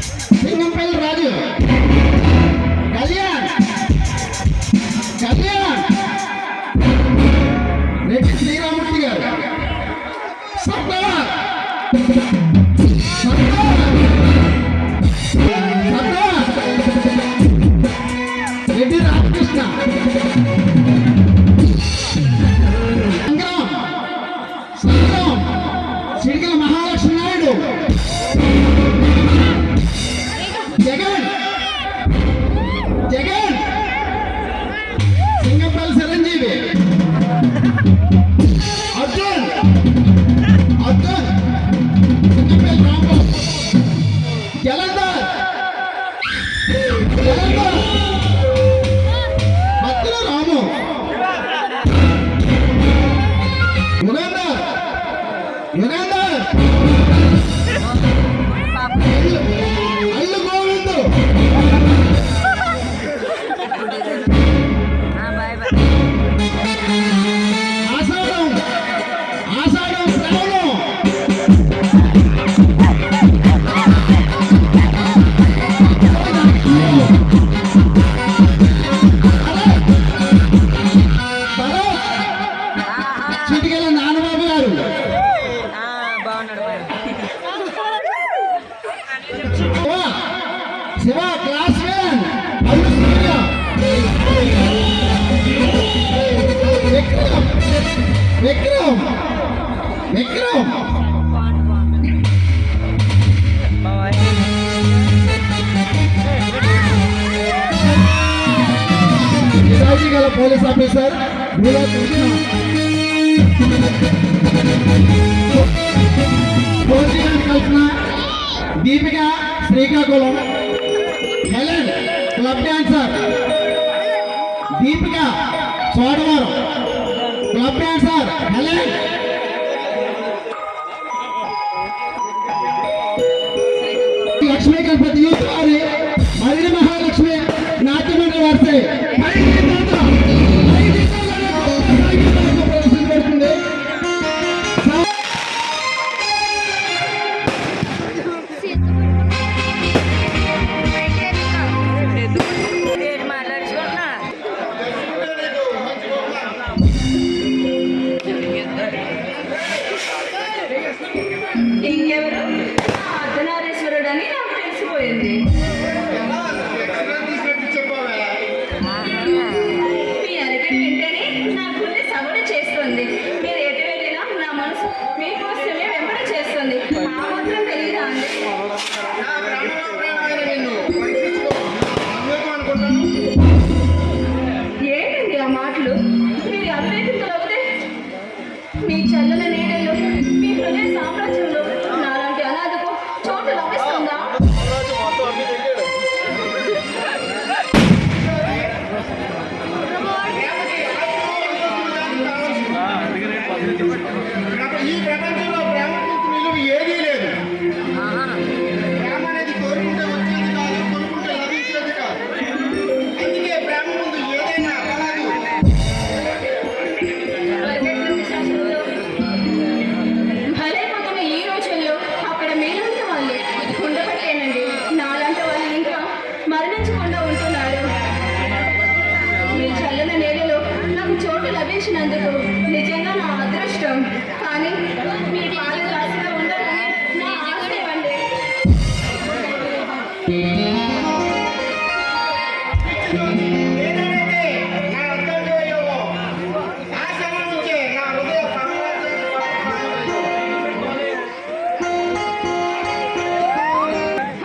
సింగంపల్లి రాజు, కళ్యాణ్ కళ్యాణ్, రెడ్డి శ్రీరామూర్తి గారు, సర్దార్ రెడ్డి రామకృష్ణ, సంగ్రామ్ సిడికల మహాలక్ష్మి నాయుడు, జగన్ జగన్, సింగంపల్లి చిరంజీవి, అర్జున్ అర్జున్, సింగంపల్లి రాంబాబు, జలంధర్ జలంధర్, మత్తుల రాము, యుగంధర్ యుగంధర్, అల్లు గోవిందు, ఆషాఢం ఆషాఢం శ్రావణం, చిటికెల నాన్నబాబు గారు, శివ క్లాస్ వన్, విక్రమ్ విక్రమ్ విక్రమ్, నిజాయితీ గల పోలీస్ ఆఫీసర్ భూలా కృష్ణ, కోచిగాని Kalpana, Deepika Srikakulam, Helen club dancer, Deepika Sodavaram club dancer, Helen Lakshmi Ganapathi youth వారి మదిరి మహాలక్ష్మి నాట్యమండలి వారితే ప్రదర్శించబడుతుంది. ఇంకెవరు అర్ధనారీశ్వరుడు అని నాకు తెలిసిపోయింది. మీ అరగడి వింటేనే నా గుండె సవడ చేస్తుంది. మీరు ఎటు వెళ్ళినా నా మనసు మీకోసమే వెంబడ చేస్తుంది. ఆ మాత్రం తెలియదా అండి? ఏంటండి ఆ మాటలు? మీరు అవివేకంతో అవుతే మీ చల్లని నీడలో మీ హృదయ సామ్రాజ్యంలో నాలాంటి అనాథకు చోటు లభిస్తుందా? ఈ ప్రపంచంలో ప్రేమకు విలువ ఏదీ లేదు. ప్రేమ అనేది కోరుకుంటే వచ్చేది కాదు, కొనుక్కుంటే లభించేది కాదు. అందుకే ప్రేమ ముందు ఏదైనా అపరాధం. భలే మొత్తం ఈ రోజుల్లో అక్కడ మీలాంటి వాళ్ళు ఉండబట్టేనండి నాలాంటి వాళ్ళు ఇంకా మరణించకుండా ఉంటున్నారు. మీ చల్లని నేలలో నాకు చోటు లభించినందుకు నిజంగా నా అదృష్టం. కానీ మీ పాల రాశిగా ఉండాలని నా ఆశ ఇవ్వండి. ఏదైతే నా అర్థంలో ఆ సమయం నుంచే నా హృదయ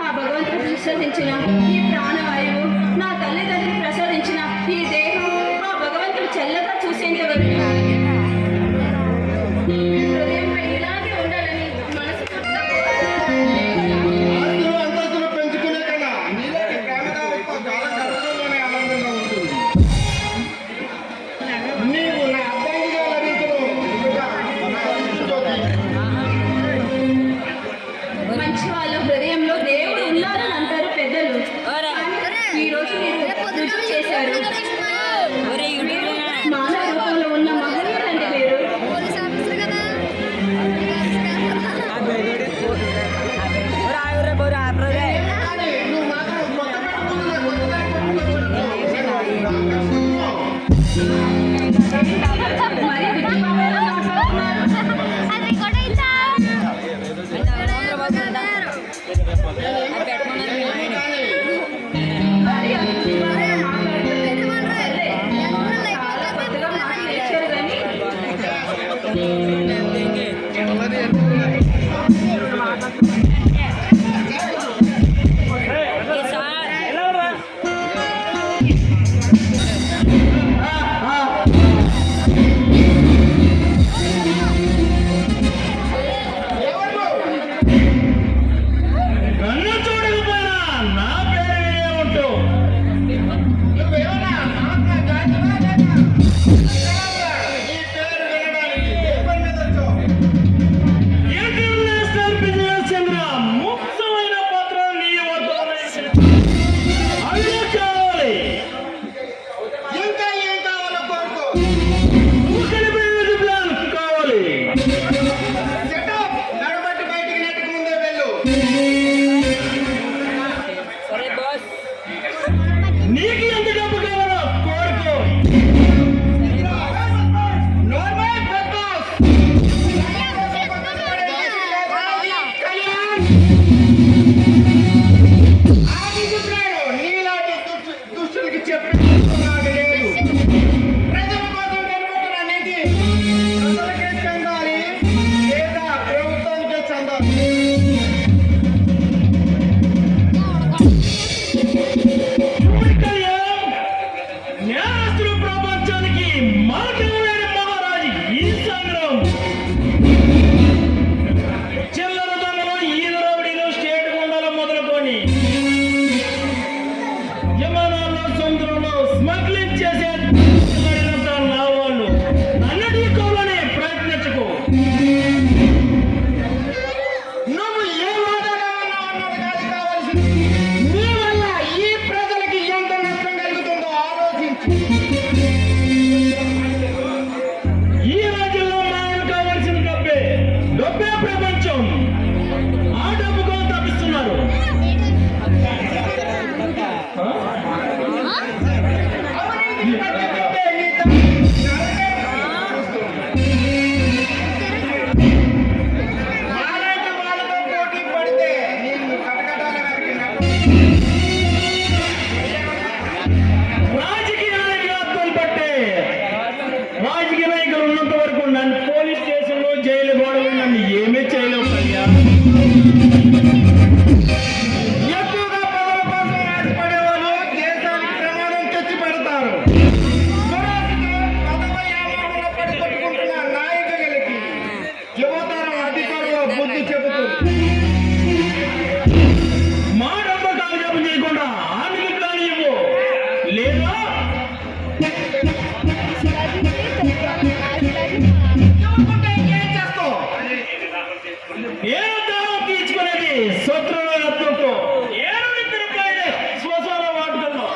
ఆ భగవంతుడు ప్రసాదించిన ఈ ప్రాణవాయువు, నా తల్లిదండ్రులు ప్రసాదించిన ఈ దేహం ఆ భగవంతుడు చల్లగా చూసేంత వరకు హృదయంపై ఇలాగే ఉండాలని మనసు ఆస్తులు అంతస్తులు పెంచుకునే కన్నా నీలోని ప్రేమదానంతో చాలా కష్టంలోనే ఆనందంగా ఉంటుంది. నీవు నా అర్థంగా లభించడం నా అదృష్టం. మంచి వాళ్ళ హృదయంలో దేవుడు ఉన్నారని అంటారు పెద్దలు. కానీ ఈ రోజు మీరు రుజువు చేశారు. మానవ రూపంలో ఉన్న మహనీయులంటే మీరు. కానీ విమానాల్లో సముద్రంలో స్మగ్లింగ్ చేసే నా వాళ్ళు నన్ను ఢీకోవాలని ప్రయత్నించకు. నువ్వు ఏ మాటగా ఉన్నావు అన్నది కాదు కావాల్సింది. నీ వల్ల ఈ ప్రజలకి ఎంత నష్టం కలుగుతుందో ఆలోచించు. ఈ రోజుల్లో మనం కావాల్సిన డబ్బే ప్రపంచం. ఆ డబ్బుతో తప్పిస్తున్నారు. మాలాంటి వాళ్ళతో పోటీ పడితే నేను కటకటాల రాజకీయానికి అర్థం పట్టే రాజకీయ నాయకులు ఉన్నంత వరకు నన్ను పోలీస్ స్టేషన్లో జైలు గోడలు నన్ను ఏమీ చేయలేవు కళ్యా. ఎక్కువగా పదవుల కోసం ఆశపడే వాళ్ళు దేశానికి ప్రమాదం తెచ్చి పెడతారు. దురాశతో పదవ వ్యామోహంలో పడి కొట్టుకుంటున్న నాయకులకి యువతరం అధికారులు బుద్ధి చెబుతుంది. మా డబ్బు కాలజాపం చేయకుండా ఆర్థిక ప్లాన్ ఇవ్వు, లేదా ఇవ్వకుంటే ఏం చేస్తావు? ఏదో దానం తీర్చుకునేది శత్రువుల రత్నంతో ఏడు నిద్ర రూపాయలే శ్మశాన వాటికల్లో.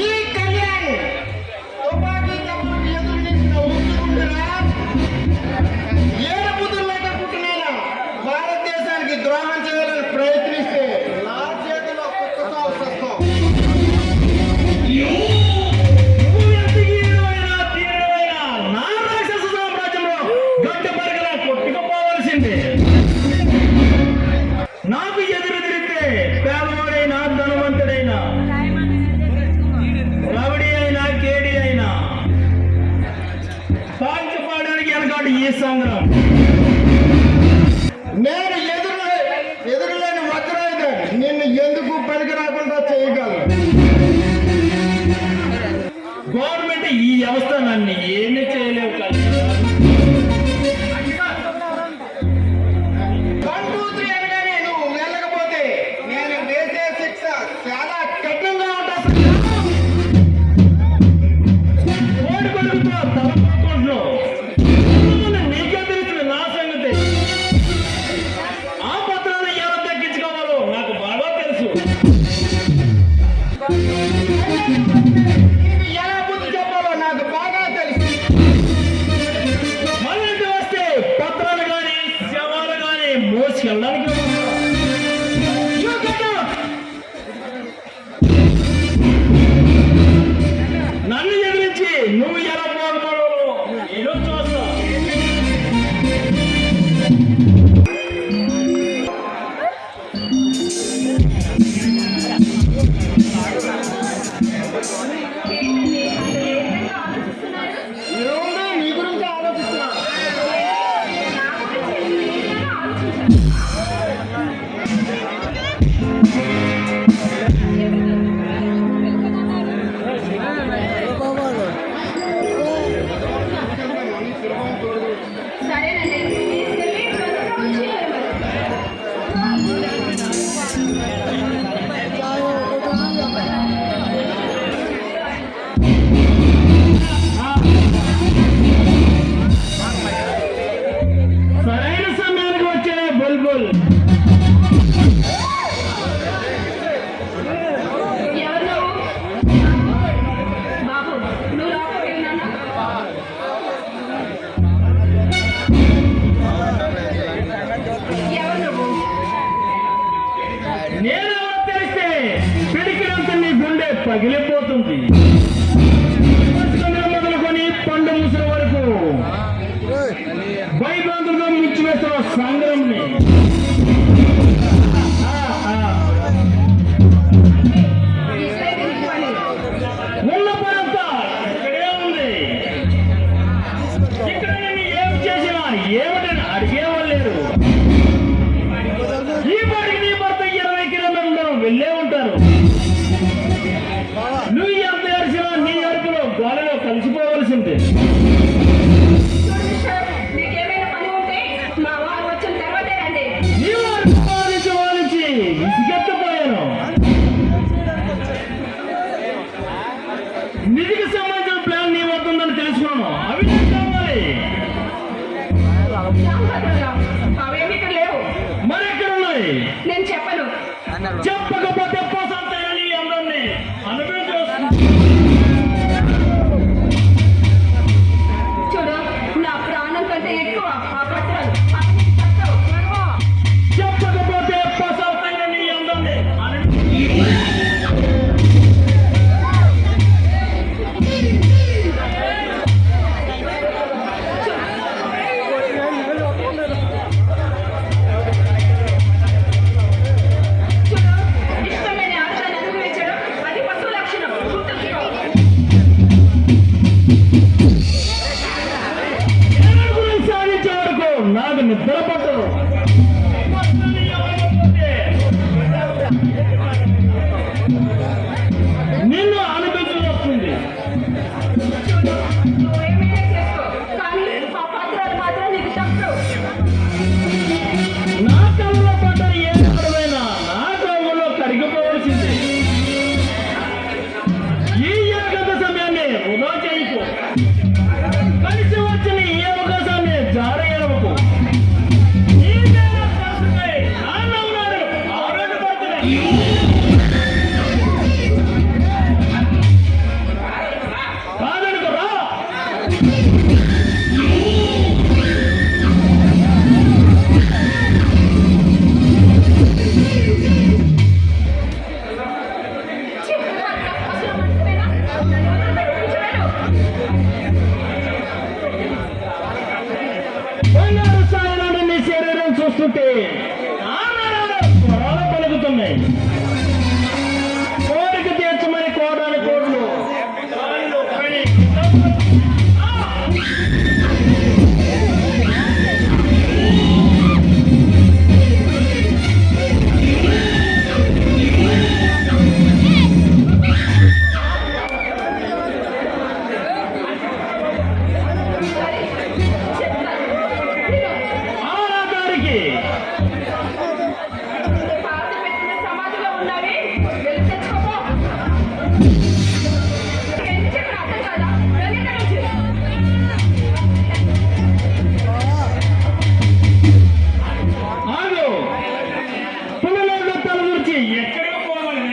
ఈ కళ్యాణ్ తుపాకీ తప్పులకు ఎదురు నిలిచిన ఉత్తుకుంటున్నా ఏడుపుతులు లేక పుట్టిన భారతదేశానికి ద్రోహం చేయాలని ప్రయత్నిస్తే నా చేతిలో కుక్కతో వస్తాం. నువ్వు ఎంత హీరోయినా తీరుడైనా నా రాక్షస సామ్రాజ్యంలో గడ్డ పరగలా కొట్టుకుపోవలసిందే. నాకు ఎదురు తిరిగితే పేదవాడైనా ధనవంతుడైనా రవిడి అయినా కేడి అయినా సాగిపోవడానికి వెనకాడు ఈ సంగ్రామం. నేను ఎదురులేని వజ్రాయుధాన్ని నిన్ను ఎందుకు పనికి రాకుండా చేయగలను. గవర్నమెంట్ ఈ వ్యవస్థ నన్ను ఏమీ చేయలేవు కదా. 1, 2, 3 అనగానే నువ్వు వెళ్ళకపోతే నేను వేసే శిక్ష చాలా కఠినంగా ఉంటుంది. కోడి కొడుకుతో తలపడుకుంటున్నావు. నీకే తెలిసిన నా సంగతి. ఆ పత్రాలు ఎలా దక్కించుకోవాలో నాకు బాగా తెలుసు. నీకు ఎలా బుద్ధి చెప్పాలో నాకు బాగా తెలుసు. మన ఇంటి వస్తే పత్రాలు కానీ శవాలు కానీ మోసుకెళ్ళడానికి You get out. నన్ను ఎదిరించి నువ్వు ఎలా బాగుపడవు నేను చూస్తా. ఏముంది? నీ గురించి ఆలోచిస్తున్నా. సరేనండి, తీసుకెళ్ళి తొందరగా వచ్చేయాలి సరైన సమయానికి వచ్చే బుల్బుల్. ఎవరు నువ్వు? బాబు, నువ్వు లోపలికి వెళ్ళినా? ఎవరు నువ్వు? నేనెవరో తెలిస్తే పిడికినంత నీ గుండె పగిలిపోతుంది. మొదలుకొని పండు ముసురు వరకు భయభ్రాంతులతో ముంచివేస్తున్న సంగ్రామని ఇక్కడే తిరిగిపోయి. ఉన్న పనంతా ఇక్కడే ఉంది. ఇక్కడ నేను ఏం చేసినా ఏమిటని అడిగేవాళ్ళు లేరు. ఈ పాటికి నీ భర్త 20 కిలోమీటర్లు వెళ్ళే ఉంటారు. నువ్వు ఎంత ఏడ్చినా నీ అరుపులో గాలిలో కలిసిపోవలసిందే. చూడు మిస్టర్, నీకే రామభద్రరా, అవేమి ఇక్కడ లేవు. మరెక్కడున్నాయి? నేను చెప్పను. చెప్పకపోతే పోసంతాయని అందరినీ అనుభవించు. చూడు, నా ప్రాణం కంటే ఎక్కువ ఆ పత్రాలు. అవి నీకు తప్పవు. చెప్పకపోతే పోసంతాయని అందరినీ చూడు, ఇష్టమైన ఆశను అనుభవించడం అది పశువు లక్షణం. గుర్తుంచుకో. ఏడుగురు సాధించే వరకు నాకు నిద్ర పట్టదు. పట్టని ఎవరికపోతే నిన్ను అనిపించడం వస్తుంది. చూడు, నువ్వేమైనా చేసుకో, కానీ ఆ పత్రాలు మాత్రం నీకు తప్పవు. నా కళ్ళలో పడ్డ ఏ పడమైనా నా కళ్ళలో కరిగిపోవలసింది. ఈ ఏకత సమయాన్ని వృధా చేయకు. కలిసి వచ్చిన ఈ అవకాశాన్ని జారయ్యకు. కాదనుకు రా. అసలు మనసువేనా? నన్ను వదిలిపెట్టు. బంగారు సాయనాడు నీ శరీరం చూస్తుంటే ఆనాడు స్వరాలు పలుకుతున్నాయి. కోరిక తీర్చమని కోడాలి కోట్లు. ఆరాధారికి పాతి పెట్టిన సమాధిలో ఉన్నవి వెళ్ళి తెచ్చుకోపో. ఏం చెప్పిన అర్థం కాదా? వెళ్ళి ఇక్కడ నుంచి. ఆగు. పులిలోకి తల గురించి ఎక్కడికి పోవాలి?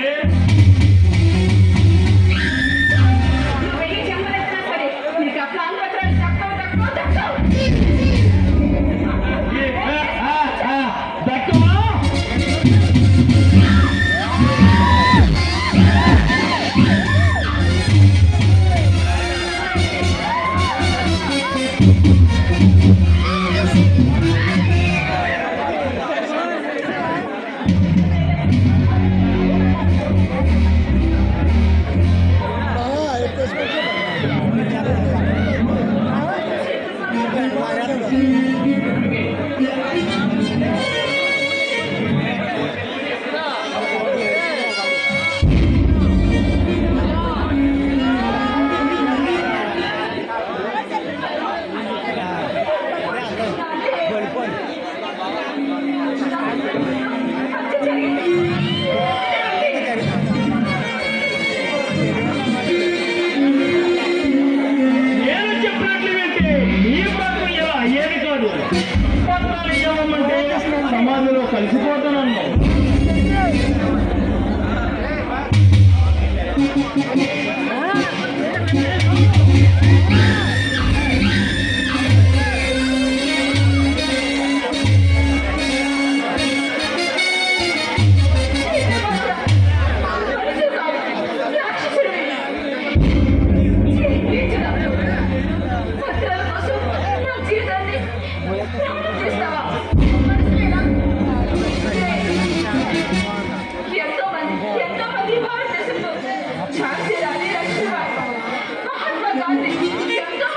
నువ్వు వెయ్యి చెంపలెత్తినా సరే నీకు ఆ ప్లాన్ పత్రాలు తక్కువ. దక్కమా? నేను చెప్పినట్లు వింటే నీ బ్రతుకు ఇలా అయ్యేది కాదు. పత్రాలు ఇవ్వమంటే సమాధిలో కలిసిపోతానన్నావు. పత్రాల కోసం నా జీవితాన్ని త్యాగం చేస్తావా? ఎంతో మంది భారతదేశంలో ఝాన్సీ రాణి లక్ష్మీబాయి, మహాత్మా గాంధీ ఎంతో